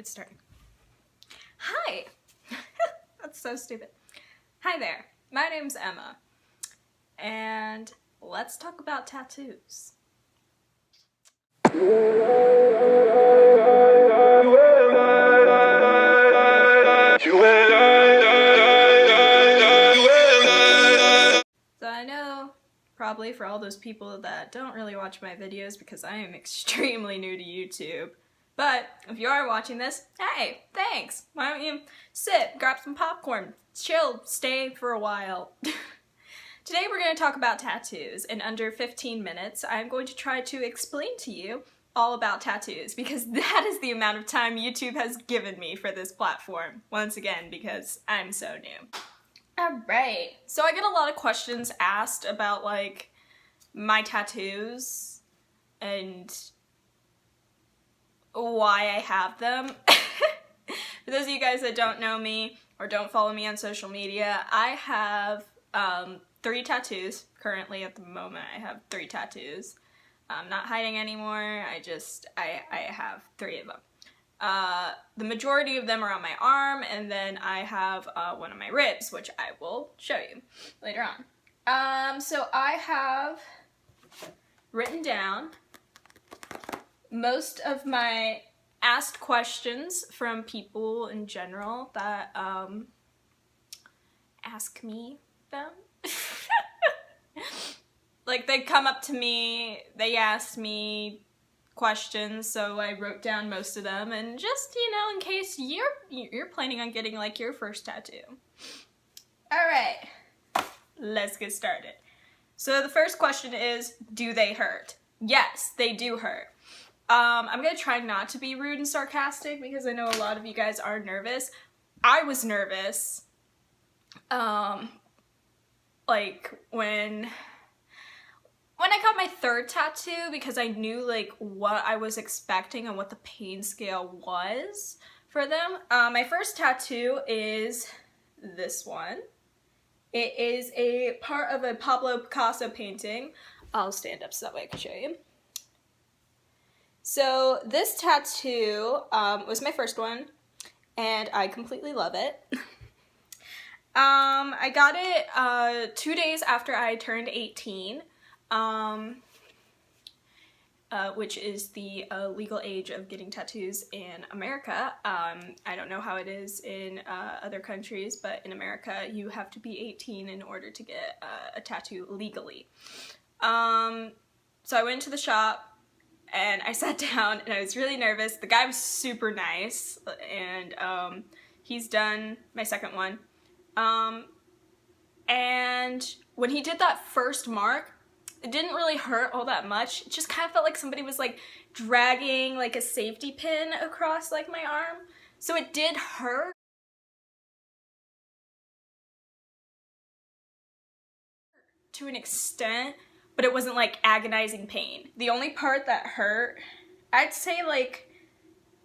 it's starting. Hi! That's so stupid. Hi there, my name's Emma, and let's talk about tattoos. So I know, probably for all those people that don't really watch my videos because I am extremely new to YouTube, but if you are watching this, hey, thanks! Why don't you sit, grab some popcorn, chill, stay for a while. Today we're going to talk about tattoos. In under 15 minutes, I'm going to try to explain to you all about tattoos because that is the amount of time YouTube has given me for this platform. Once again, because I'm so new. Alright, so I get a lot of questions asked about like my tattoos and why I have them. For those of you guys that don't know me or don't follow me on social media, I have 3 tattoos. Currently at the moment I have 3 tattoos. I'm not hiding anymore, I have 3 of them. The majority of them are on my arm, and then I have one on my ribs, which I will show you later on. So I have written down most of my asked questions from people in general that ask me them. Like, they come up to me, they ask me questions, so I wrote down most of them, and just, you know, in case you're planning on getting, like, your first tattoo. Alright, let's get started. So the first question is, do they hurt? Yes, they do hurt. I'm gonna try not to be rude and sarcastic because I know a lot of you guys are nervous. I was nervous, like, when I got my 3rd tattoo, because I knew like what I was expecting and what the pain scale was for them. My first tattoo is this one. It is a part of a Pablo Picasso painting. I'll stand up so that way I can show you. So this tattoo was my first one, and I completely love it. I got it 2 days after I turned 18. Which is the legal age of getting tattoos in America. I don't know how it is in other countries, but in America you have to be 18 in order to get a tattoo legally. So I went to the shop and I sat down and I was really nervous. The guy was super nice, and he's done my 2nd one. And when he did that first mark, it didn't really hurt all that much. It just kind of felt like somebody was like dragging like a safety pin across like my arm. So it did hurt to an extent, but it wasn't like agonizing pain. The only part that hurt, I'd say like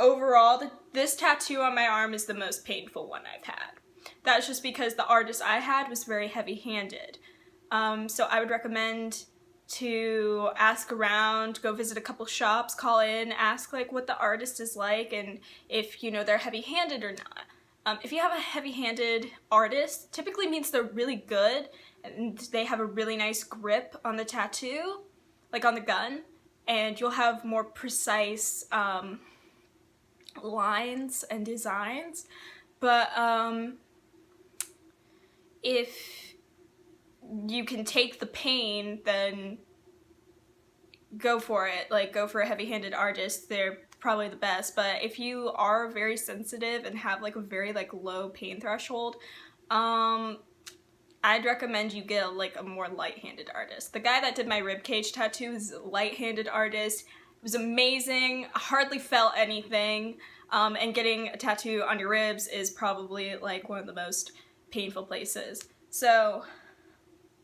overall, this tattoo on my arm is the most painful one I've had. That's just because the artist I had was very heavy-handed. So I would recommend to ask around, go visit a couple shops, call in, ask like what the artist is like and if, you know, they're heavy-handed or not. If you have a heavy-handed artist, typically means they're really good and they have a really nice grip on the tattoo, like on the gun, and you'll have more precise lines and designs. But if you can take the pain, then go for it. Like, go for a heavy-handed artist. They're probably the best. But if you are very sensitive and have like a very like low pain threshold, I'd recommend you get a more light-handed artist. The guy that did my ribcage tattoo is a light-handed artist. It was amazing. I hardly felt anything. And getting a tattoo on your ribs is probably like one of the most painful places. So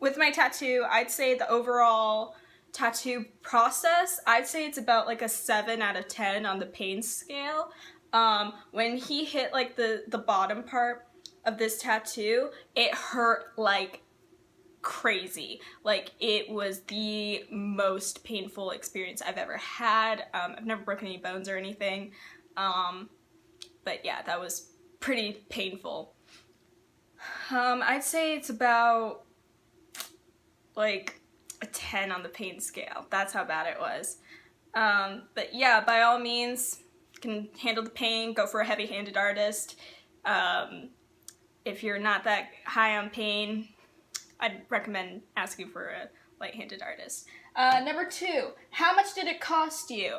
with my tattoo, I'd say the overall tattoo process, I'd say it's about like a 7 out of 10 on the pain scale. When he hit like the bottom part of this tattoo, it hurt like crazy. Like, it was the most painful experience I've ever had. I've never broken any bones or anything. But yeah, that was pretty painful. I'd say it's about like a 10 on the pain scale. That's how bad it was. But yeah, by all means, can handle the pain, go for a heavy-handed artist. If you're not that high on pain, I'd recommend asking for a light-handed artist. Number 2, how much did it cost you?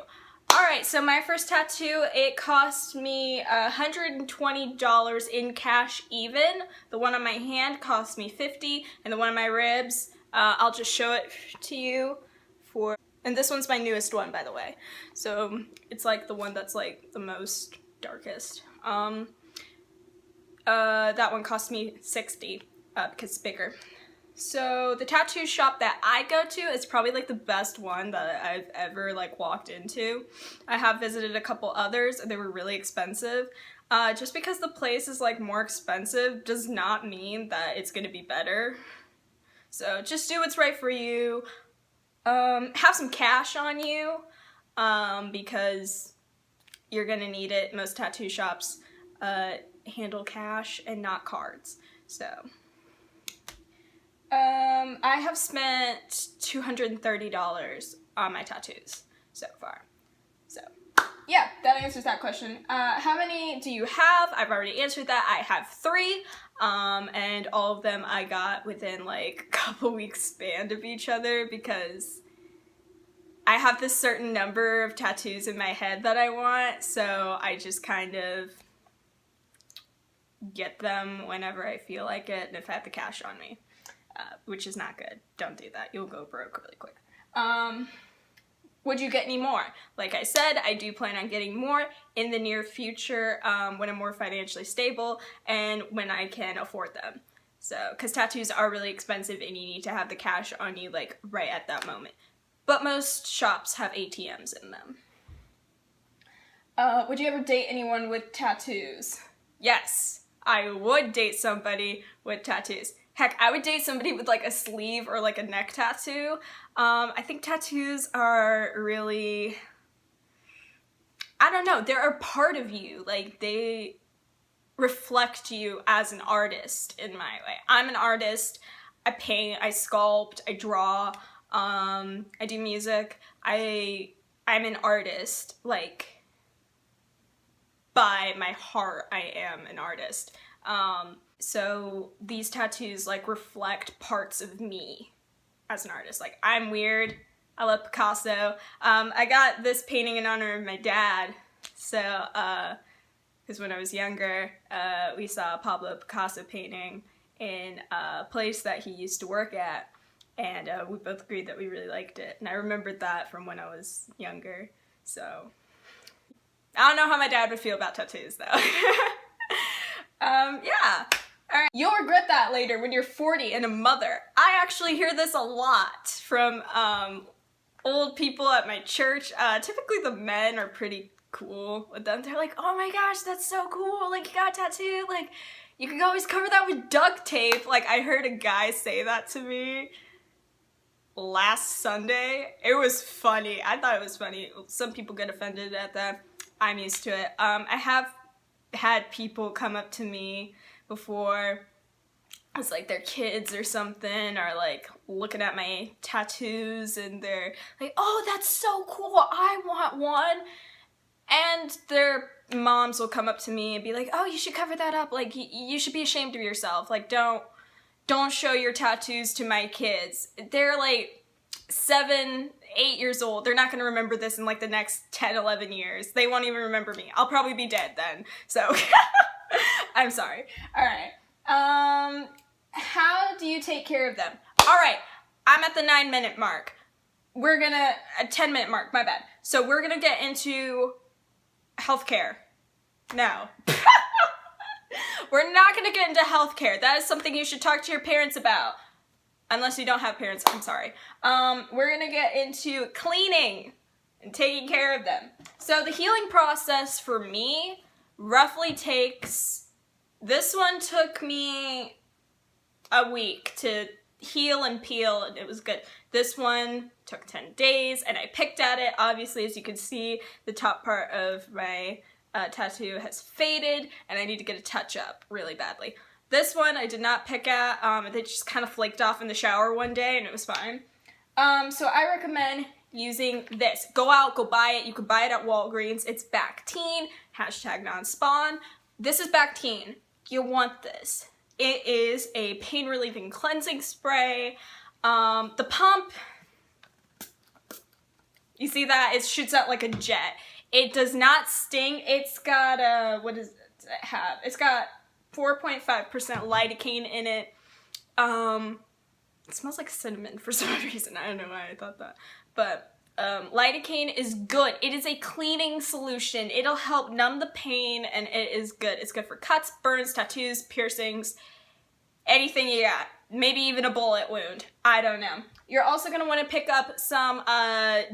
Alright, so my first tattoo, it cost me $120 in cash even. The one on my hand cost me $50, and the one on my ribs, I'll just show it to you for... And this one's my newest one, by the way. So it's like the one that's like the most darkest. That one cost me $60 because it's bigger. So the tattoo shop that I go to is probably like the best one that I've ever like walked into. I have visited a couple others and they were really expensive. Just because the place is like more expensive does not mean that it's gonna be better. So just do what's right for you. Have some cash on you because you're gonna need it. Most tattoo shops handle cash and not cards. So I have spent $230 on my tattoos so far. So yeah, that answers that question. How many do you have? I've already answered that. I have 3, and all of them I got within like a couple weeks span of each other because I have this certain number of tattoos in my head that I want, so I just kind of get them whenever I feel like it and if I have the cash on me, which is not good. Don't do that. You'll go broke really quick. Would you get any more? Like I said, I do plan on getting more in the near future when I'm more financially stable and when I can afford them. So, because tattoos are really expensive and you need to have the cash on you like right at that moment. But most shops have ATMs in them. Would you ever date anyone with tattoos? Yes, I would date somebody with tattoos. Heck, I would date somebody with like a sleeve or like a neck tattoo. I think tattoos are really, I don't know, they're a part of you. Like they reflect you as an artist in my way. I'm an artist. I paint, I sculpt, I draw, I do music. I'm an artist, like by my heart I am an artist. So these tattoos like reflect parts of me as an artist. Like I'm weird, I love Picasso. I got this painting in honor of my dad. So, because when I was younger, we saw a Pablo Picasso painting in a place that he used to work at. And we both agreed that we really liked it. And I remembered that from when I was younger. So, I don't know how my dad would feel about tattoos though. Yeah. Alright. You'll regret that later when you're 40 and a mother. I actually hear this a lot from old people at my church. Typically the men are pretty cool with them. They're like, oh my gosh, that's so cool. Like you got a tattoo. Like you can always cover that with duct tape. Like I heard a guy say that to me last Sunday. It was funny. I thought it was funny. Some people get offended at that. I'm used to it. I have had people come up to me before, it's like their kids or something are like looking at my tattoos and they're like, oh, that's so cool, I want one. And their moms will come up to me and be like, oh, you should cover that up, like you should be ashamed of yourself, like don't show your tattoos to my kids. They're like 7, 8 years old. They're not gonna remember this in like the next 10, 11 years. They won't even remember me. I'll probably be dead then. So I'm sorry. All right. How do you take care of them? All right. I'm at the 9-minute mark. We're gonna, a 10-minute mark, my bad. So we're gonna get into healthcare. No. We're not gonna get into healthcare. That is something you should talk to your parents about. Unless you don't have parents, I'm sorry. We're gonna get into cleaning and taking care of them. So the healing process for me roughly takes, this one took me a week to heal and peel and it was good. This one took 10 days and I picked at it. Obviously, as you can see, the top part of my tattoo has faded and I need to get a touch up really badly. This one I did not pick at, it just kind of flaked off in the shower one day and it was fine. So I recommend using this. Go out, go buy it. You can buy it at Walgreens. It's Bactine, #non-spawn. This is Bactine. You want this. It is a pain relieving cleansing spray. The pump, you see that? It shoots out like a jet. It does not sting. It's got, what does it have? It's got 4.5% lidocaine in it. It smells like cinnamon for some reason. I don't know why I thought that. But lidocaine is good. It is a cleaning solution. It'll help numb the pain and it is good. It's good for cuts, burns, tattoos, piercings, anything you got. Maybe even a bullet wound. I don't know. You're also going to want to pick up some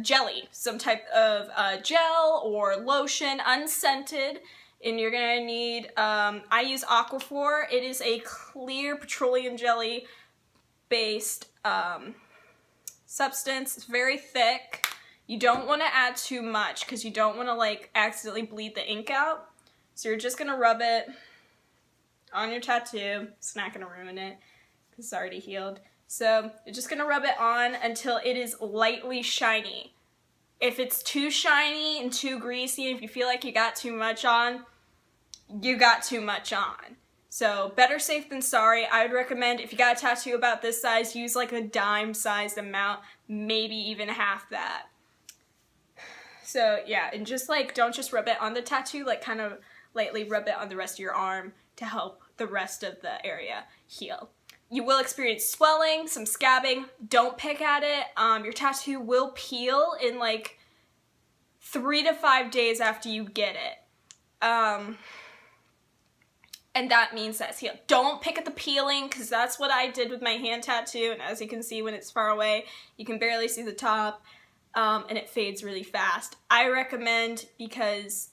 jelly, some type of gel or lotion, unscented. And you're going to need, I use Aquaphor. It is a clear petroleum jelly based substance. It's very thick. You don't want to add too much because you don't want to like accidentally bleed the ink out. So you're just going to rub it on your tattoo. It's not going to ruin it because it's already healed. So you're just going to rub it on until it is lightly shiny. If it's too shiny and too greasy, if you feel like you got too much on, you got too much on. So better safe than sorry. I would recommend if you got a tattoo about this size, use like a dime-sized amount, maybe even half that. So yeah, and just like, don't just rub it on the tattoo, like kind of lightly rub it on the rest of your arm to help the rest of the area heal. You will experience swelling, some scabbing. Don't pick at it. Your tattoo will peel in like 3 to 5 days after you get it. And that means that's healed. Don't pick at the peeling because that's what I did with my hand tattoo. And as you can see when it's far away, you can barely see the top and it fades really fast. I recommend because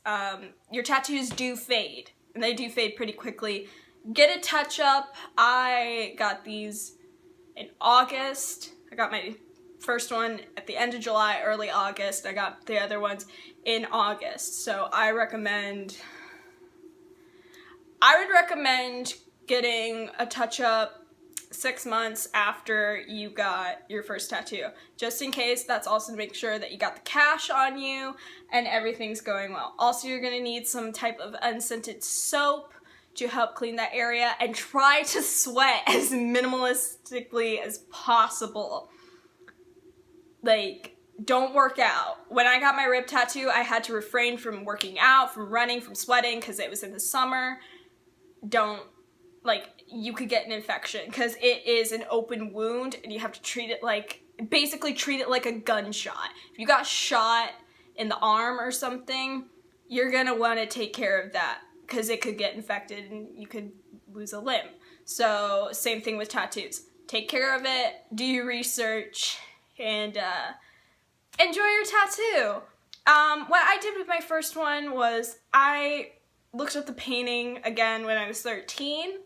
your tattoos do fade and they do fade pretty quickly. Get a touch up. I got these in August. I got my first one at the end of July, early August. I got the other ones in August. So I would recommend getting a touch up 6 months after you got your first tattoo. Just in case, that's also to make sure that you got the cash on you and everything's going well. Also, you're gonna need some type of unscented soap to help clean that area and try to sweat as minimalistically as possible. Like, don't work out. When I got my rib tattoo, I had to refrain from working out, from running, from sweating because it was in the summer. Don't, like, you could get an infection because it is an open wound and you have to treat it like, basically treat it like a gunshot. If you got shot in the arm or something, you're gonna want to take care of that because it could get infected and you could lose a limb. So same thing with tattoos. Take care of it, do your research, and enjoy your tattoo. What I did with my first one was I looked up the painting again when I was 13,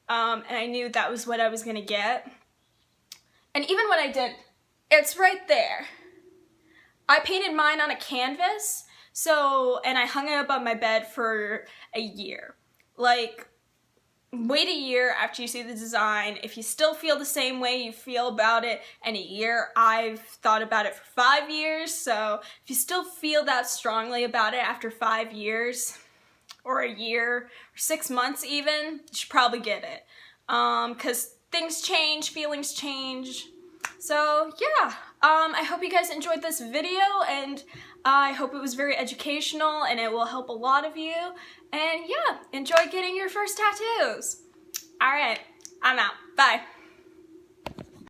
and I knew that was what I was gonna get. And even when I did, it's right there. I painted mine on a canvas, and I hung it up on my bed for a year. Like, wait a year after you see the design. If you still feel the same way you feel about it in a year, I've thought about it for 5 years, so if you still feel that strongly about it after 5 years, or a year, or 6 months even, you should probably get it. Because things change, feelings change. So yeah, I hope you guys enjoyed this video, and I hope it was very educational and it will help a lot of you. And yeah, enjoy getting your first tattoos. Alright, I'm out. Bye.